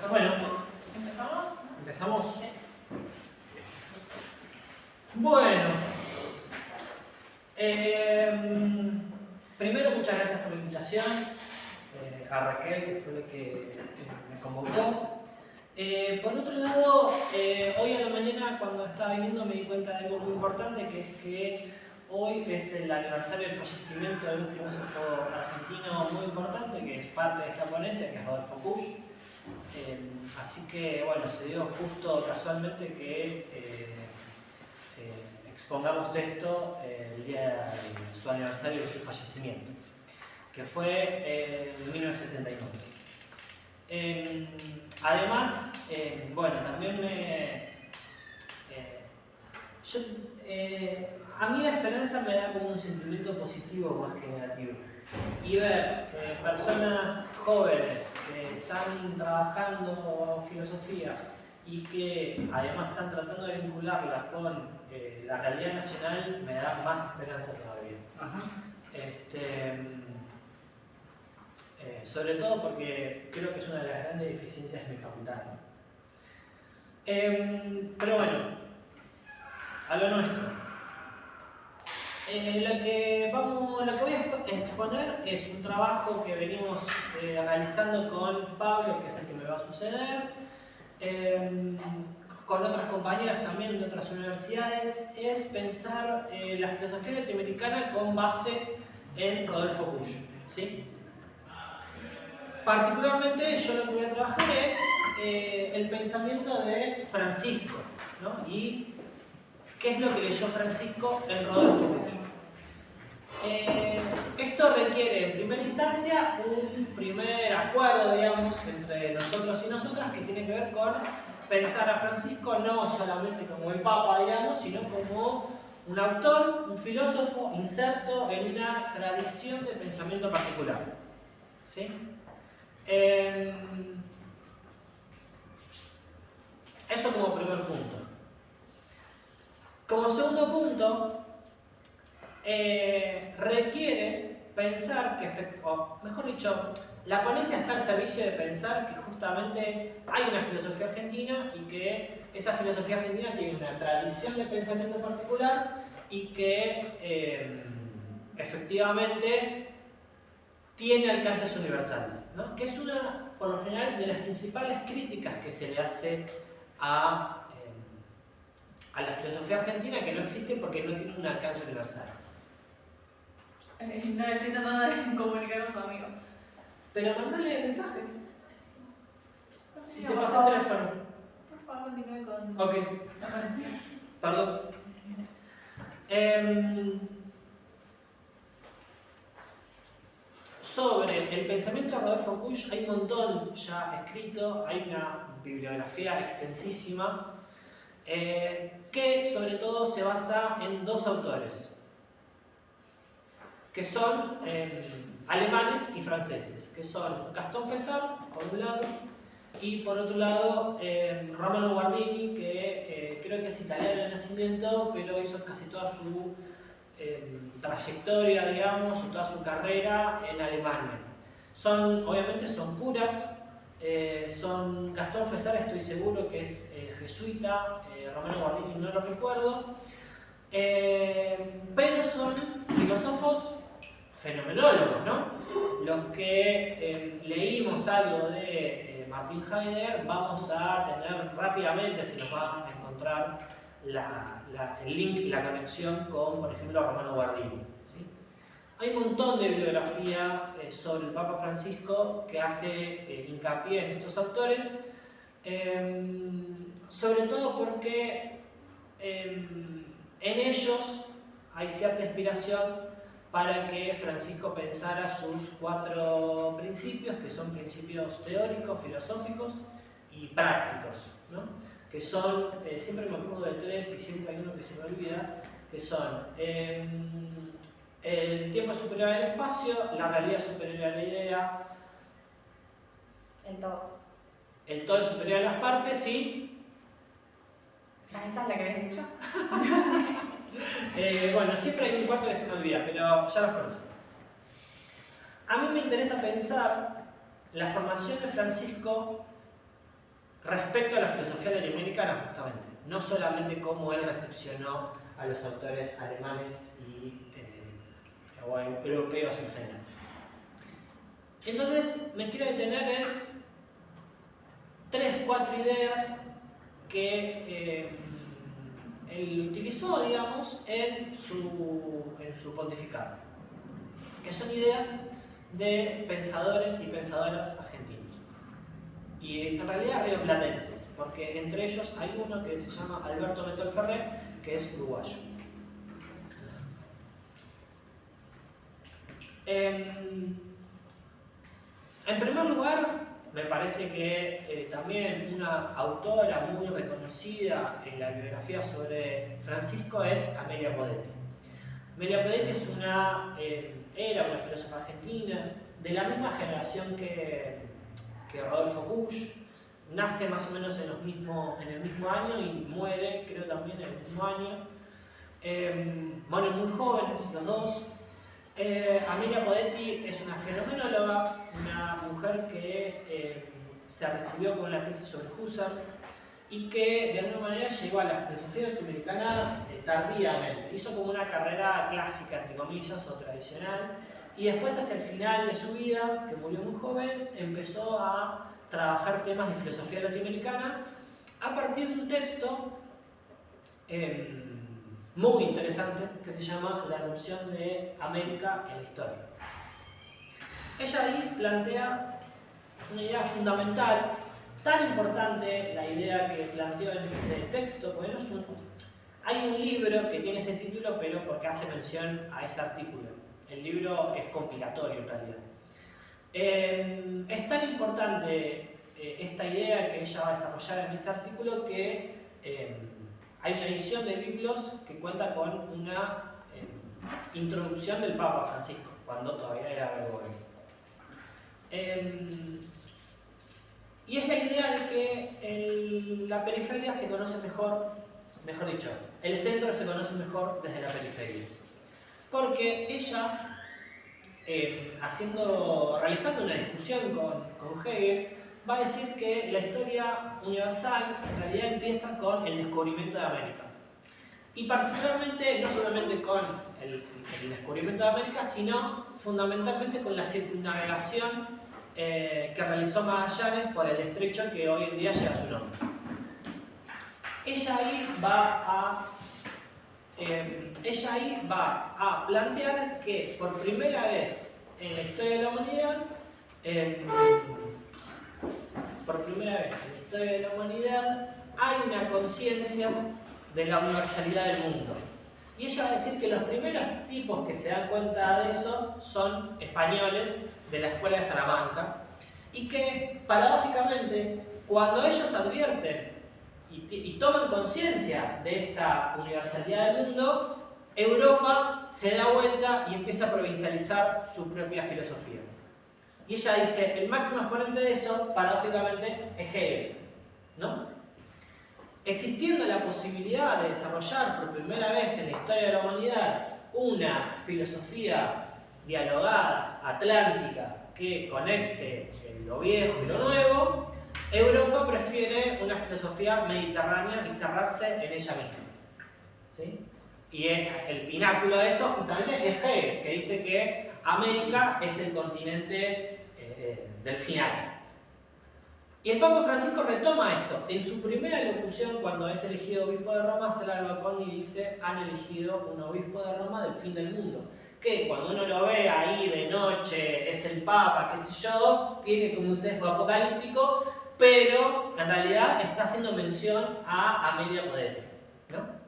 Bueno, ¿empezamos? Bueno, primero muchas gracias por la invitación, a Raquel, que fue la que me convocó. Por otro lado, hoy a la mañana cuando estaba viniendo me di cuenta de algo muy importante, que es que hoy es el aniversario del fallecimiento de un filósofo argentino muy importante, que es parte de esta ponencia, que es Rodolfo Kusch. Así que, bueno, se dio justo casualmente que expongamos esto el día de su aniversario de su fallecimiento, que fue en 1979. Además, bueno, también a mí la esperanza me da como un sentimiento positivo más que negativo. Y ver personas jóvenes que están trabajando filosofía y que además están tratando de vincularla con la realidad nacional me da más esperanza todavía. Sobre todo porque creo que es una de las grandes deficiencias de mi facultad, ¿no? Pero bueno, a lo nuestro. Lo que voy a exponer es un trabajo que venimos realizando con Pablo, que es el que me va a suceder, con otras compañeras también de otras universidades, es pensar la filosofía latinoamericana con base en Rodolfo Kusch, ¿sí? Particularmente yo lo que voy a trabajar es el pensamiento de Francisco, ¿no? Y qué es lo que leyó Francisco en Rodolfo Kusch. Esto requiere en primera instancia un primer acuerdo, digamos, entre nosotros y nosotras, que tiene que ver con pensar a Francisco no solamente como el Papa, digamos, sino como un autor, un filósofo inserto en una tradición de pensamiento particular, ¿sí? Eso como primer punto. Como segundo punto, requiere pensar que, o mejor dicho, la ponencia está al servicio de pensar que justamente hay una filosofía argentina y que esa filosofía argentina tiene una tradición de pensamiento particular y que efectivamente tiene alcances universales, ¿no? Que es una, por lo general, de las principales críticas que se le hace a la filosofía argentina, que no existe porque no tiene un alcance universal. No, estoy tratando de comunicar con tu amigo. Pero mandale mensaje. Si te por pasa favor. el teléfono. Por favor, continúe con Ok. la ponencia. Perdón. Sobre el pensamiento de Rodolfo Kusch hay un montón ya escrito, hay una bibliografía extensísima que sobre todo se basa en dos autores, que son alemanes y franceses, que son Gastón Fessard, por un lado, y por otro lado Romano Guardini, que creo que es italiano de nacimiento, pero hizo casi toda su trayectoria, digamos, o toda su carrera en Alemania. Obviamente son curas, son Gastón Fessard, estoy seguro que es jesuita, Romano Guardini no lo recuerdo, pero son filósofos fenomenólogos, ¿no? Los que leímos algo de Martin Heidegger, vamos a tener rápidamente, si nos va a encontrar el link y la conexión con, por ejemplo, Romano Guardini, ¿sí? Hay un montón de bibliografía sobre el Papa Francisco que hace hincapié en estos autores, sobre todo porque en ellos hay cierta inspiración para que Francisco pensara sus 4 principios, que son principios teóricos, filosóficos y prácticos, ¿no? Que son, siempre me acuerdo de 3 y siempre hay uno que se me olvida, que son el tiempo superior al espacio, la realidad superior a la idea, El todo. el todo superior a las partes y... ¿Esa es la que habías dicho? Bueno, siempre hay un cuarto que se me olvida, pero ya los conozco. A mí me interesa pensar la formación de Francisco respecto a la filosofía latinoamericana, justamente. No solamente cómo él recepcionó a los autores alemanes o europeos en general. Entonces, me quiero detener en 3, 4 ideas que él utilizó, digamos, en su pontificado, que son ideas de pensadores y pensadoras argentinos, y en realidad rioplatenses, porque entre ellos hay uno que se llama Alberto Metol Ferrer, que es uruguayo. En primer lugar, me parece que también una autora muy reconocida en la biografía sobre Francisco es Amelia Podetti. Amelia Podetti era una filósofa argentina de la misma generación que Rodolfo Kusch. Nace más o menos en el mismo año y muere, creo, también en el mismo año. Mueren muy jóvenes los dos. Amelia Podetti es una fenomenóloga, una mujer que se recibió con una tesis sobre Husserl y que de alguna manera llegó a la filosofía latinoamericana tardíamente. Hizo como una carrera clásica, entre comillas, o tradicional, y después, hacia el final de su vida, que murió muy joven, empezó a trabajar temas de filosofía latinoamericana a partir de un texto muy interesante que se llama La erupción de América en la historia. Ella ahí plantea una idea fundamental, tan importante la idea que planteó en ese texto, porque hay un libro que tiene ese título, pero porque hace mención a ese artículo. El libro es compilatorio en realidad. Es tan importante esta idea que ella va a desarrollar en ese artículo que hay una edición de Biblos que cuenta con una introducción del Papa Francisco, cuando todavía era Bergoglio. Y es la idea de que la periferia se conoce mejor dicho, el centro se conoce mejor desde la periferia. Porque ella, realizando una discusión con Hegel, va a decir que la historia universal en realidad empieza con el descubrimiento de América. Y particularmente, no solamente con el descubrimiento de América, sino fundamentalmente con la circunnavegación que realizó Magallanes por el estrecho que hoy en día lleva su nombre. Ella ahí va a plantear que por primera vez en la historia de la humanidad, hay una conciencia de la universalidad del mundo. Y ella va a decir que los primeros tipos que se dan cuenta de eso son españoles de la Escuela de Salamanca, y que paradójicamente, cuando ellos advierten y toman conciencia de esta universalidad del mundo, Europa se da vuelta y empieza a provincializar su propia filosofía. Y ella dice, el máximo exponente de eso, paradójicamente, es Hegel, ¿no? Existiendo la posibilidad de desarrollar por primera vez en la historia de la humanidad una filosofía dialogada, atlántica, que conecte lo viejo y lo nuevo, Europa prefiere una filosofía mediterránea y cerrarse en ella misma. ¿Sí? Y el pináculo de eso justamente es Hegel, que dice que América es el continente del final. Y el Papa Francisco retoma esto. En su primera locución, cuando es elegido obispo de Roma, sale al balcón y dice: han elegido un obispo de Roma del fin del mundo. Que cuando uno lo ve ahí de noche, es el Papa, qué sé yo, tiene como un sesgo apocalíptico, pero en realidad está haciendo mención a Amelia Podetti, ¿no?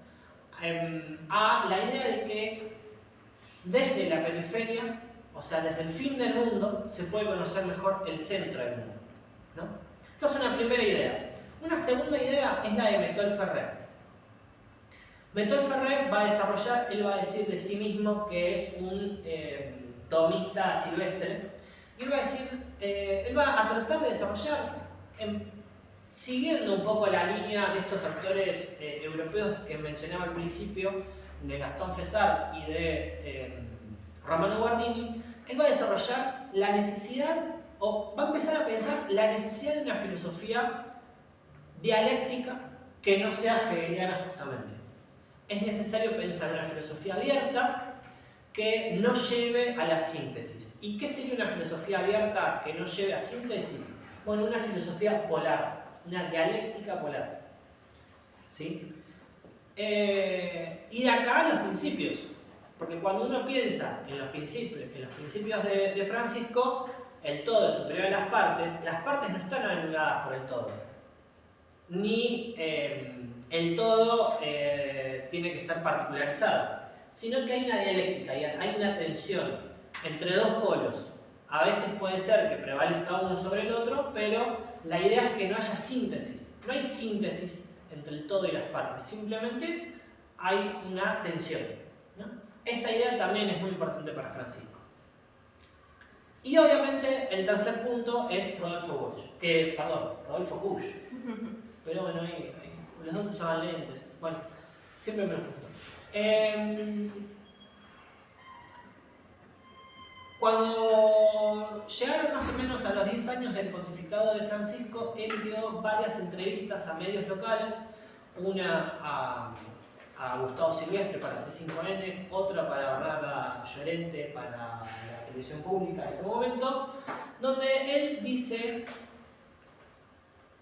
A la idea de que desde la periferia, o sea, desde el fin del mundo, se puede conocer mejor el centro del mundo, ¿no? Esta es una primera idea. Una segunda idea es la de Metol Ferrer. Metol Ferrer va a desarrollar, él va a decir de sí mismo que es un tomista silvestre, y va a decir, él va a tratar de desarrollar, siguiendo un poco la línea de estos autores europeos que mencionaba al principio, de Gastón Fessard y de Romano Guardini, él va a desarrollar la necesidad, o va a empezar a pensar la necesidad de una filosofía dialéctica que no sea hegeliana justamente. Es necesario pensar una filosofía abierta que no lleve a la síntesis. ¿Y qué sería una filosofía abierta que no lleve a síntesis? Bueno, una filosofía polar, una dialéctica polar. ¿Sí? Y de acá los principios. Porque cuando uno piensa en los principios de Francisco, el todo es superior a las partes no están anuladas por el todo. Ni el todo tiene que ser particularizado, sino que hay una dialéctica, hay una tensión entre dos polos. A veces puede ser que prevalezca uno sobre el otro, pero la idea es que no haya síntesis. No hay síntesis entre el todo y las partes, simplemente hay una tensión, ¿no? Esta idea también es muy importante para Francisco. Y obviamente el tercer punto es Rodolfo Kusch. Pero bueno, los dos usaban lentes. Bueno, siempre me los gustó. Cuando llegaron más o menos a los 10 años del pontificado de Francisco, él dio varias entrevistas a medios locales, una a Gustavo Silvestre para C5N, otra para Bernarda Llorente para la televisión pública en ese momento, donde él dice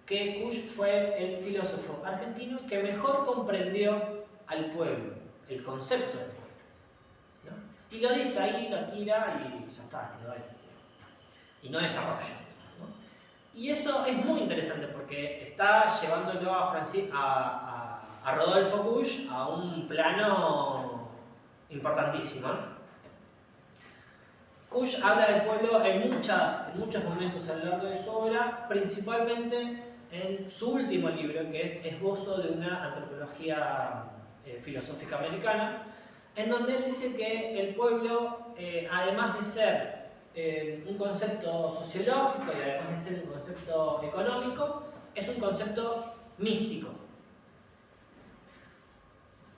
que Kusch fue el filósofo argentino que mejor comprendió al pueblo, el concepto del pueblo, ¿no? Y lo dice ahí, lo tira y ya está, quedó ahí. Y no desarrolla, ¿no? Y eso es muy interesante porque está llevándolo a Rodolfo Kusch a un plano importantísimo, ¿no? Kusch habla del pueblo en muchos momentos a lo largo de su obra, principalmente en su último libro, que es Esbozo de una antropología filosófica americana, en donde él dice que el pueblo, además de ser un concepto sociológico y además de ser un concepto económico, es un concepto místico.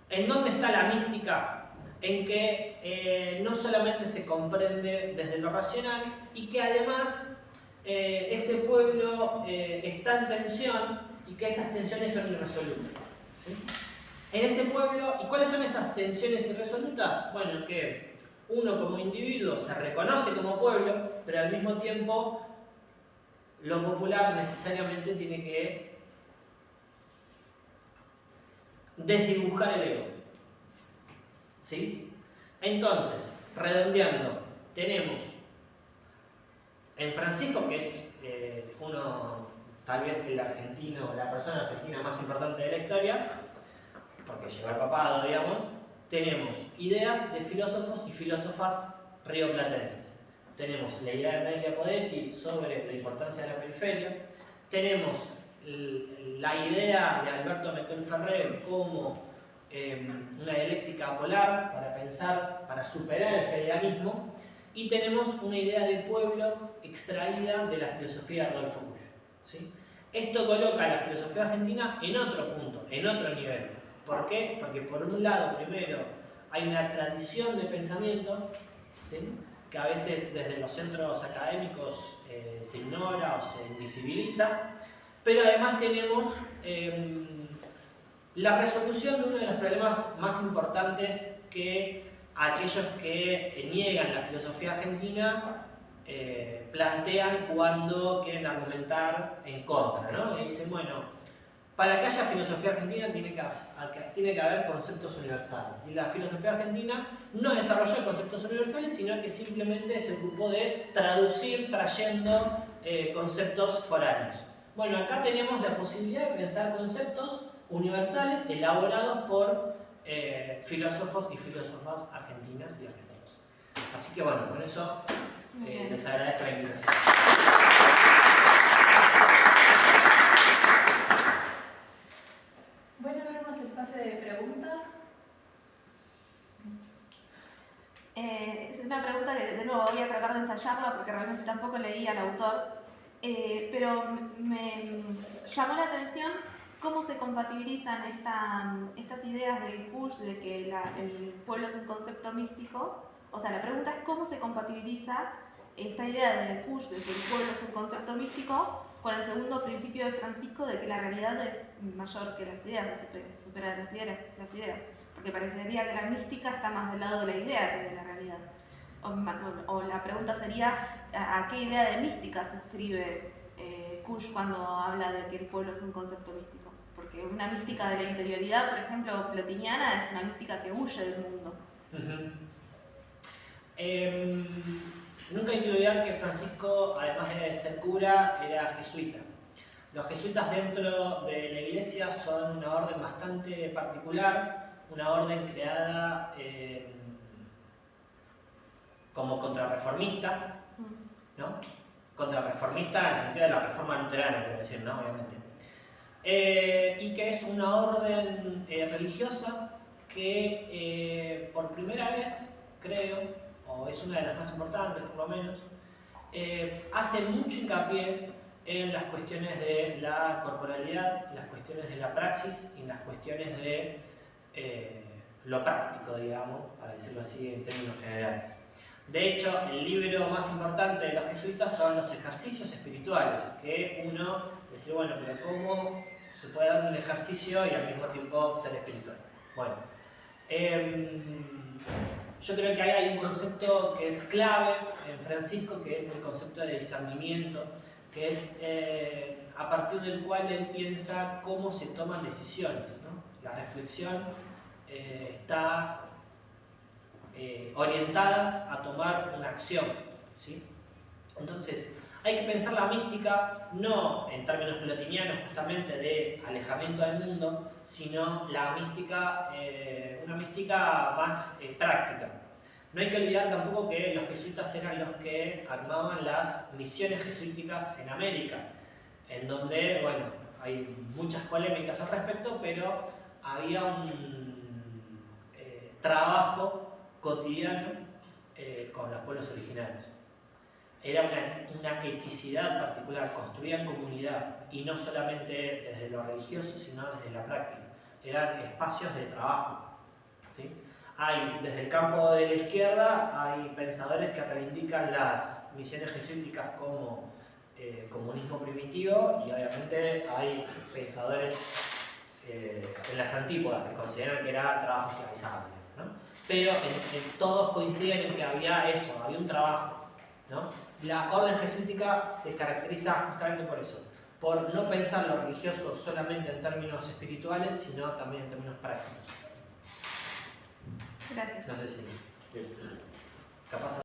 ¿En dónde está la mística? En que no solamente se comprende desde lo racional y que además ese pueblo está en tensión y que esas tensiones son irresolutas, ¿sí? En ese pueblo, ¿y cuáles son esas tensiones irresolutas? Bueno, que uno como individuo se reconoce como pueblo, pero al mismo tiempo lo popular necesariamente tiene que desdibujar el ego, ¿sí? Entonces, redondeando, tenemos en Francisco, que es tal vez el argentino, la persona argentina más importante de la historia, porque llegó al papado, digamos, tenemos ideas de filósofos y filósofas rioplatenses. Tenemos la idea de Amelia Podetti sobre la importancia de la periferia, tenemos la idea de Alberto Metel Ferrer como una dialéctica polar para pensar, para superar el hegelianismo, y tenemos una idea de pueblo extraída de la filosofía de Rodolfo Kusch, ¿sí? Esto coloca a la filosofía argentina en otro punto, en otro nivel. ¿Por qué? Porque por un lado, primero, hay una tradición de pensamiento, ¿sí?, que a veces desde los centros académicos se ignora o se invisibiliza, pero además tenemos la resolución de uno de los problemas más importantes que aquellos que niegan la filosofía argentina plantean cuando quieren argumentar en contra, ¿no? Y dicen, bueno, para que haya filosofía argentina tiene que haber conceptos universales. Y la filosofía argentina no desarrolló conceptos universales, sino que simplemente se ocupó de traducir trayendo conceptos foráneos. Bueno, acá tenemos la posibilidad de pensar conceptos universales elaborados por filósofos y filósofas argentinas y argentinos. Así que bueno, con eso les agradezco la invitación. Bueno, abrimos el espacio de preguntas. Es una pregunta que de nuevo voy a tratar de ensayarla porque realmente tampoco leí al autor, pero me llamó la atención cómo se compatibilizan estas ideas de Kusch de que el pueblo es un concepto místico. O sea, la pregunta es cómo se compatibiliza esta idea de Kush, de que el pueblo es un concepto místico, con el segundo principio de Francisco de que la realidad es mayor que las ideas, o supera las ideas, porque parecería que la mística está más del lado de la idea que de la realidad. O la pregunta sería, ¿a qué idea de mística suscribe Kush cuando habla de que el pueblo es un concepto místico? Porque una mística de la interioridad, por ejemplo, plotiniana, es una mística que huye del mundo. Nunca hay que olvidar que Francisco, además de ser cura, era jesuita. Los jesuitas dentro de la iglesia son una orden bastante particular, una orden creada como contrarreformista, ¿no? Contrarreformista en el sentido de la reforma luterana, quiero decir, ¿no? Obviamente. Y que es una orden religiosa que por primera vez, creo, o es una de las más importantes por lo menos, hace mucho hincapié en las cuestiones de la corporalidad, en las cuestiones de la praxis y en las cuestiones de lo práctico, digamos, para decirlo así en términos generales. De hecho, el libro más importante de los jesuitas son los ejercicios espirituales, que uno dice, bueno, pero ¿cómo se puede dar un ejercicio y al mismo tiempo ser espiritual? Bueno, yo creo que ahí hay un concepto que es clave en Francisco, que es el concepto de discernimiento, que es a partir del cual él piensa cómo se toman decisiones, ¿no? La reflexión está orientada a tomar una acción, ¿sí? Entonces, hay que pensar la mística no en términos plotinianos justamente de alejamiento del mundo, sino la mística, una mística más práctica. No hay que olvidar tampoco que los jesuitas eran los que armaban las misiones jesuíticas en América, en donde, bueno, hay muchas polémicas al respecto, pero había un trabajo cotidiano con los pueblos originarios. Era una eticidad particular, construían comunidad, y no solamente desde lo religioso, sino desde la práctica. Eran espacios de trabajo, ¿sí? Hay, desde el campo de la izquierda, hay pensadores que reivindican las misiones jesuíticas como comunismo primitivo, y obviamente hay pensadores en las antípodas que consideran que era trabajo esclavizado, ¿no? Pero todos coinciden en que había eso, había un trabajo, ¿no? La orden jesuítica se caracteriza justamente por eso, por no pensar lo religioso solamente en términos espirituales, sino también en términos prácticos. Gracias. No sé si capaz